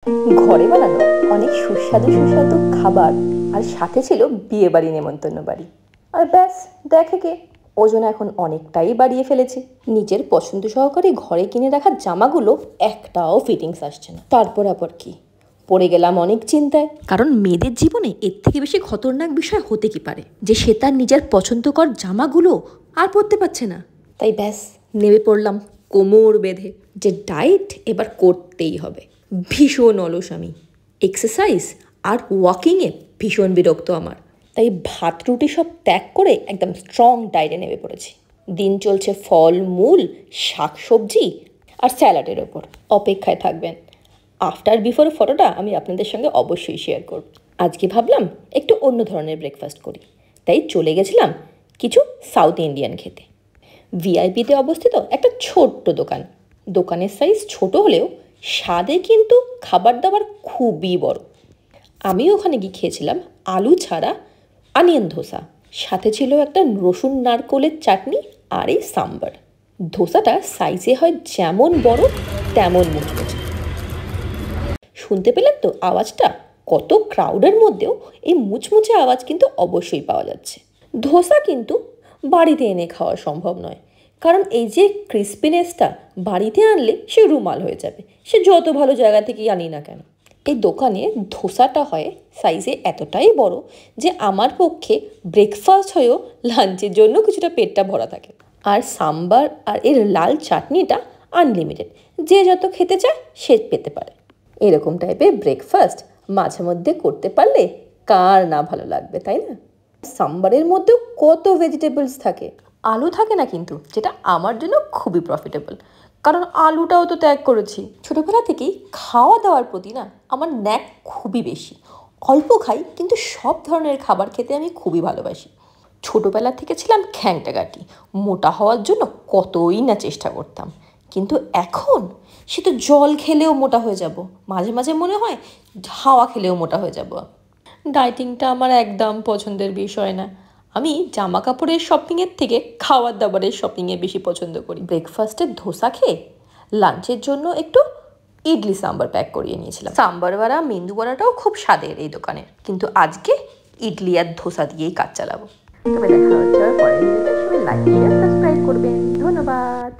ঘরে বানানো অনেক সুস্বাদু সুস্বাদু খাবার আর সাথে ছিল বিয়ে বাড়ি নেমন্তন্ন বাড়ি। আর ব্যাস দেখে কে, ওজন এখন অনেকটাই বাড়িয়ে ফেলেছি। নিজের পছন্দ সহকারে ঘরে কিনে রাখা জামাগুলো একটাও ফিটিংস আসছে না। তারপর আবার কি, পড়ে গেলাম অনেক চিন্তায়। কারণ মেয়েদের জীবনে এর থেকে বেশি খতরনাক বিষয় হতে কি পারে যে সে তার নিজের পছন্দকর জামাগুলো আর পরতে পারছে না। তাই ব্যাস নেমে পড়লাম কোমর বেঁধে যে ডায়েট এবার করতেই হবে। ভীষণ অলস আমি, এক্সারসাইজ আর ওয়াকিংয়ে ভীষণ বিরক্ত আমার। তাই ভাত রুটি সব ত্যাগ করে একদম স্ট্রং ডায়েটে নেমে পড়েছি। দিন চলছে ফল মূল, শাক সবজি আর স্যালাডের ওপর। অপেক্ষায় থাকবেন, আফটার বিফোর ফটোটা আমি আপনাদের সঙ্গে অবশ্যই শেয়ার করব। আজকে ভাবলাম একটু অন্য ধরনের ব্রেকফাস্ট করি, তাই চলে গেছিলাম কিছু সাউথ ইন্ডিয়ান খেতে। ভিআইপিতে অবস্থিত একটা ছোট্ট দোকান। দোকানের সাইজ ছোট হলেও স্বাদে কিন্তু খাবার দাবার খুবই বড়। আমি ওখানে গিয়ে খেয়েছিলাম আলু ছাড়া অনিয়ন ধোসা, সাথে ছিল একটা রসুন নারকোলের চাটনি আর এই সাম্বার। ধোসাটা সাইজে হয় যেমন বড় তেমন মুচমুচে। শুনতে পেলেন তো আওয়াজটা? কত ক্রাউডের মধ্যেও এই মুচমুচে আওয়াজ কিন্তু অবশ্যই পাওয়া যাচ্ছে। ধোসা কিন্তু বাড়িতে এনে খাওয়া সম্ভব নয়, কারণ এই যে ক্রিস্পিনেসটা বাড়িতে আনলে সে রুমাল হয়ে যাবে, সে যত ভালো জায়গা থেকেই আনি না কেন। এই দোকানে ধোসাটা হয় সাইজে এতটাই বড় যে আমার পক্ষে ব্রেকফাস্ট হয়েও লাঞ্চের জন্য কিছুটা পেটটা ভরা থাকে। আর সাম্বার আর এর লাল চাটনিটা আনলিমিটেড, যে যত খেতে চায় সে পেতে পারে। এরকম টাইপের ব্রেকফাস্ট মাঝে মধ্যে করতে পারলে কার না ভালো লাগবে, তাই না? সাম্বারের মধ্যেও কত ভেজিটেবলস থাকে, আলু থাকে না কিন্তু, যেটা আমার জন্য খুবই প্রফিটেবল, কারণ আলুটাও তো ত্যাগ করেছি। ছোটোবেলা থেকেই খাওয়া দাওয়ার প্রতি না আমার ন্যাক খুবই বেশি। অল্প খাই কিন্তু সব ধরনের খাবার খেতে আমি খুবই ভালোবাসি। ছোটোবেলা থেকে ছিলাম খ্যাংটাগাটি, মোটা হওয়ার জন্য কতই না চেষ্টা করতাম, কিন্তু এখন সে তো জল খেলেও মোটা হয়ে যাব, মাঝে মাঝে মনে হয় হাওয়া খেলেও মোটা হয়ে যাব। ডায়েটিংটা আমার একদম পছন্দের বিষয় না। আমি জামা কাপড়ের শপিংয়ের থেকে খাওয়ার দাবারের শপিংয়ে বেশি পছন্দ করি। ব্রেকফাস্টের ধোসা খেয়ে লাঞ্চের জন্য একটু ইডলি সাম্বার প্যাক করিয়ে নিয়েছিলাম। সাম্বার বড়া মেন্দু বড়াটাও খুব স্বাদের এই দোকানের, কিন্তু আজকে ইডলি আর ধোসা দিয়েই কাজ চালাবো। তবে দেখা হচ্ছে পরের ভিডিওতে, সবাই লাইক শেয়ার সাবস্ক্রাইব করবেন। ধন্যবাদ।